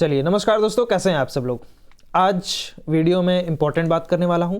चलिए, नमस्कार दोस्तों, कैसे हैं आप सब लोग। आज वीडियो में इम्पोर्टेंट बात करने वाला हूं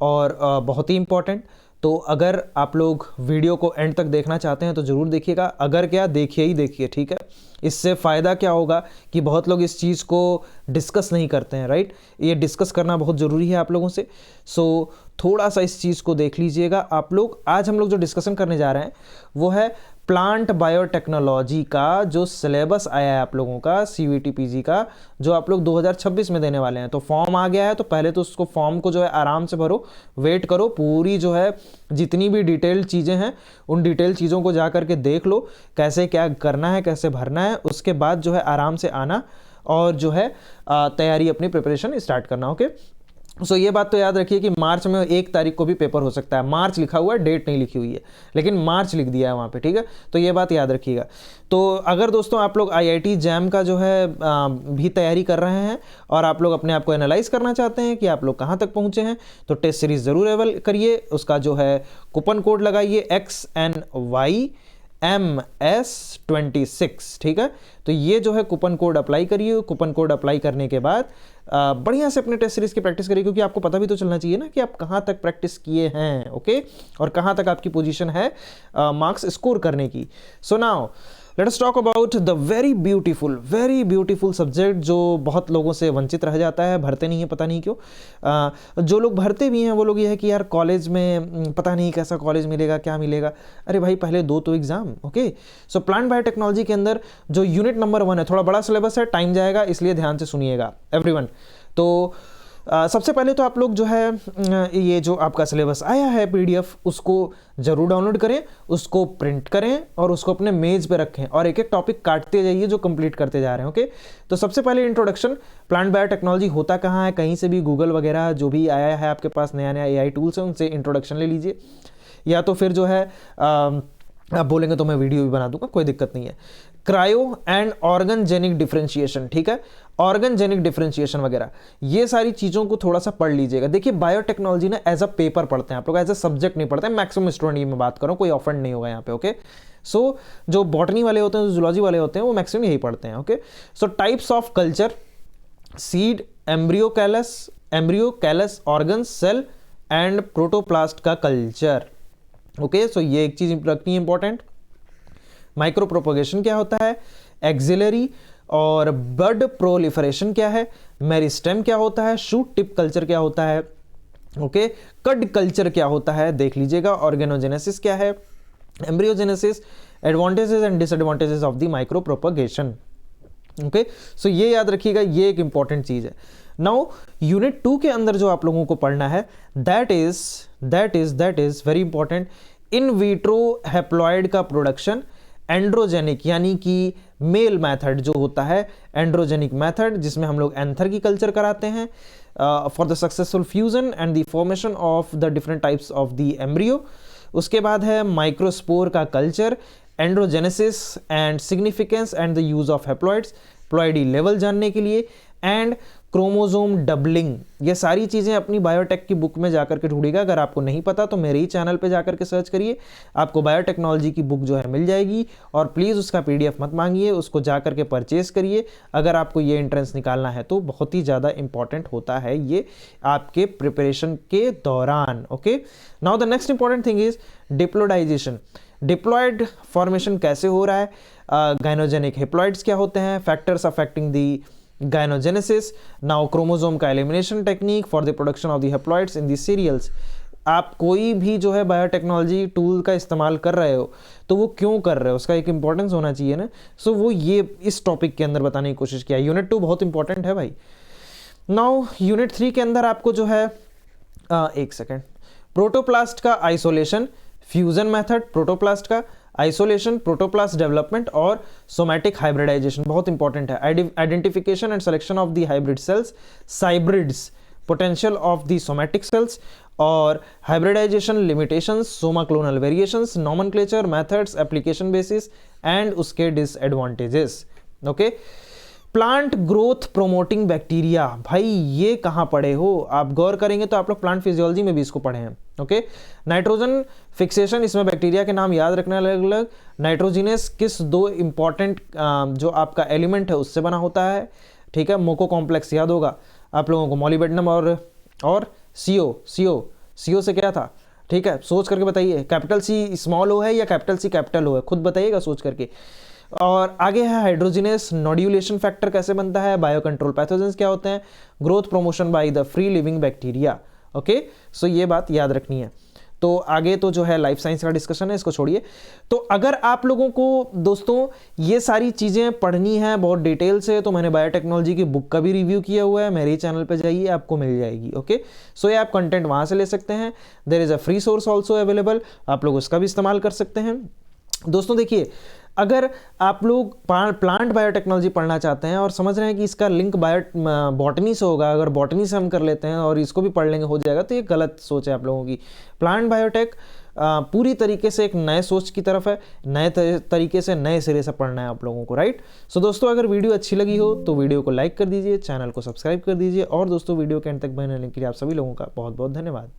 और बहुत ही इम्पोर्टेंट। तो अगर आप लोग वीडियो को एंड तक देखना चाहते हैं तो ज़रूर देखिएगा। अगर क्या, देखिए ही देखिए, ठीक है। इससे फ़ायदा क्या होगा कि बहुत लोग इस चीज़ को डिस्कस नहीं करते हैं, राइट। ये डिस्कस करना बहुत ज़रूरी है आप लोगों से। सो थोड़ा सा इस चीज़ को देख लीजिएगा आप लोग। आज हम लोग जो डिस्कशन करने जा रहे हैं वो है प्लांट बायोटेक्नोलॉजी का जो सिलेबस आया है आप लोगों का सीवीटी पीजी का, जो आप लोग 2026 में देने वाले हैं। तो फॉर्म आ गया है, तो पहले तो उसको फॉर्म को जो है आराम से भरो, वेट करो। पूरी जो है जितनी भी डिटेल चीज़ें हैं उन डिटेल चीज़ों को जा करके देख लो, कैसे क्या करना है, कैसे भरना है। उसके बाद जो है आराम से आना और जो है तैयारी, अपनी प्रिपरेशन स्टार्ट करना। ओके। सो ये बात तो याद रखिए कि मार्च में 1 तारीख को भी पेपर हो सकता है। मार्च लिखा हुआ है, डेट नहीं लिखी हुई है, लेकिन मार्च लिख दिया है वहाँ पे, ठीक है। तो ये बात याद रखिएगा। तो अगर दोस्तों आप लोग आईआईटी जैम का जो है भी तैयारी कर रहे हैं और आप लोग अपने आप को एनालाइज करना चाहते हैं कि आप लोग कहाँ तक पहुँचे हैं, तो टेस्ट सीरीज ज़रूर अवेल करिए। उसका जो है कूपन कोड लगाइए XNYMS26, ठीक है। तो ये जो है कूपन कोड अप्लाई करिए। कूपन कोड अप्लाई करने के बाद बढ़िया से अपने टेस्ट सीरीज की प्रैक्टिस करिए, क्योंकि आपको पता भी तो चलना चाहिए ना कि आप कहाँ तक प्रैक्टिस किए हैं, ओके, और कहाँ तक आपकी पोजीशन है मार्क्स स्कोर करने की। So now let us talk about the very beautiful subject जो बहुत लोगों से वंचित रह जाता है, भरते नहीं है, पता नहीं क्यों। जो लोग भरते भी हैं वो लोग ये है कि यार कॉलेज में पता नहीं कैसा कॉलेज मिलेगा, क्या मिलेगा। अरे भाई, पहले 2 तो एग्जाम, ओके। सो प्लांट बायोटेक्नोलॉजी के अंदर जो यूनिट नंबर 1 है, थोड़ा बड़ा सिलेबस है, टाइम जाएगा, इसलिए ध्यान से सुनिएगा एवरीवन। तो सबसे पहले तो आप लोग जो है ये जो आपका सिलेबस आया है पीडीएफ, उसको जरूर डाउनलोड करें, उसको प्रिंट करें और उसको अपने मेज पे रखें और एक एक टॉपिक काटते जाइए जो कंप्लीट करते जा रहे हैं, ओके। तो सबसे पहले इंट्रोडक्शन, प्लांट बायोटेक्नोलॉजी होता कहाँ है, कहीं से भी गूगल वगैरह जो भी आया है आपके पास, नया नया एआई टूल्स है, उनसे इंट्रोडक्शन ले लीजिए। या तो फिर जो है आप बोलेंगे तो मैं वीडियो भी बना दूंगा, कोई दिक्कत नहीं है। क्रायो एंड ऑर्गनजेनिक डिफरेंशिएशन, ठीक है, ऑर्गनजेनिक डिफरेंशिएशन वगैरह, ये सारी चीज़ों को थोड़ा सा पढ़ लीजिएगा। देखिए बायोटेक्नोलॉजी ना एज अ पेपर पढ़ते हैं आप लोग, एज अ सब्जेक्ट नहीं पढ़ते हैं। मैक्सिमम स्टूडेंट, ये मैं बात करूँ, कोई ऑफेंड नहीं होगा यहाँ पे, ओके। सो जो बॉटनी वाले होते हैं, जो जूलॉजी वाले होते हैं, वो मैक्सिमम यही पढ़ते हैं, okay. So types of culture, seed, embryo callus, organ, cell and protoplast का कल्चर, ओके। सो ये एक चीज रखनी है इंपॉर्टेंट। माइक्रो प्रोपोगेशन क्या होता है, एक्सिलरी और बड प्रोलिफरेशन क्या है, मेरिस्टेम क्या होता है, शूट टिप कल्चर क्या होता है, ओके, कड कल्चर क्या होता है, देख लीजिएगा। ऑर्गेनोजेनेसिस क्या है, embryogenesis, advantages and disadvantages of the micropropagation, okay. So ये याद रखिएगा, ये एक इंपॉर्टेंट चीज है। नाउ यूनिट 2 के अंदर जो आप लोगों को पढ़ना है, that is very important, in vitro haploid का प्रोडक्शन, एंड्रोजेनिक यानी कि मेल मेथड जो होता है, एंड्रोजेनिक मेथड जिसमें हम लोग एंथर की कल्चर कराते हैं for the successful fusion and the formation of the different types of the embryo. उसके बाद है माइक्रोस्पोर का culture, androgenesis and significance and the use of haploids, ploidy level जानने के लिए, एंड क्रोमोसोम डबलिंग। ये सारी चीज़ें अपनी बायोटेक की बुक में जाकर के ढूंढिएगा। अगर आपको नहीं पता तो मेरे ही चैनल पे जाकर के सर्च करिए, आपको बायोटेक्नोलॉजी की बुक जो है मिल जाएगी। और प्लीज़ उसका पीडीएफ मत मांगिए, उसको जाकर के परचेज करिए अगर आपको ये एंट्रेंस निकालना है तो। बहुत ही ज़्यादा इंपॉर्टेंट होता है ये आपके प्रिपरेशन के दौरान, okay. Now the next important thing is diploidization. Diploid formation कैसे हो रहा है, गाइनोजेनिक हेप्लॉइड्स क्या होते हैं, factors affecting the gynogenesis. Now chromosome का elimination technique for the production of the haploids in the cereals. आप कोई भी जो है बायोटेक्नोलॉजी टूल का इस्तेमाल कर रहे हो तो वो क्यों कर रहे हो, उसका एक इंपॉर्टेंस होना चाहिए ना। सो वो ये इस टॉपिक के अंदर बताने की कोशिश किया। यूनिट 2 बहुत इंपॉर्टेंट है भाई। नाउ यूनिट 3 के अंदर आपको जो है एक सेकेंड, प्रोटोप्लास्ट का आइसोलेशन, फ्यूजन मेथड प्रोटोप्लास्ट का, आइसोलेशन, प्रोटोप्लास्ट डेवलपमेंट और सोमैटिक हाइब्रिडाइजेशन बहुत इंपॉर्टेंट है। Identification and selection of the hybrid cells, cybrids, potential of the somatic cells और hybridization limitations, somaclonal variations, nomenclature, methods, application basis and उसके disadvantages, okay. Plant growth promoting bacteria, भाई ये कहाँ पढ़े हो आप, गौर करेंगे तो आप लोग प्लांट फिजियोलॉजी में भी इसको पढ़े हैं, ओके। नाइट्रोजन फिक्सेशन, इसमें बैक्टीरिया के नाम याद रखना अलग अलग। नाइट्रोजिनस किस 2 इंपॉर्टेंट जो आपका एलिमेंट है उससे बना होता है, ठीक है, मोको कॉम्प्लेक्स याद होगा आप लोगों को, मॉलिबेडनम और सीओ से क्या था, ठीक है, सोच करके बताइए, कैपिटल सी स्मॉल ओ है या कैपिटल सी कैपिटल ओ है, खुद बताइएगा सोच करके। और आगे है हाइड्रोजिनस नोड्यूलेशन फैक्टर कैसे बनता है, बायो कंट्रोल पैथोजेंस क्या होते हैं, growth promotion by the free living bacteria. Okay, so ये बात याद रखनी है। तो आगे तो जो है लाइफ साइंस का डिस्कशन है, इसको छोड़िए। तो अगर आप लोगों को दोस्तों ये सारी चीज़ें पढ़नी है बहुत डिटेल से, तो मैंने बायोटेक्नोलॉजी की बुक का भी रिव्यू किया हुआ है, मेरे ही चैनल पे जाइए आपको मिल जाएगी। ओके, सो ये आप कंटेंट वहाँ से ले सकते हैं। There is a free source also available, आप लोग उसका भी इस्तेमाल कर सकते हैं। दोस्तों देखिए, अगर आप लोग प्लांट बायोटेक्नोलॉजी पढ़ना चाहते हैं और समझ रहे हैं कि इसका लिंक बॉटनी से होगा, अगर बॉटनी से हम कर लेते हैं और इसको भी पढ़ लेंगे हो जाएगा, तो ये गलत सोच है आप लोगों की। प्लांट बायोटेक पूरी तरीके से एक नए सोच की तरफ है, नए तरीके से नए सिरे से पढ़ना है आप लोगों को, राइट। सो दोस्तों अगर वीडियो अच्छी लगी हो तो वीडियो को लाइक कर दीजिए, चैनल को सब्सक्राइब कर दीजिए, और दोस्तों वीडियो के एंड तक बने रहने के लिए आप सभी लोगों का बहुत बहुत धन्यवाद।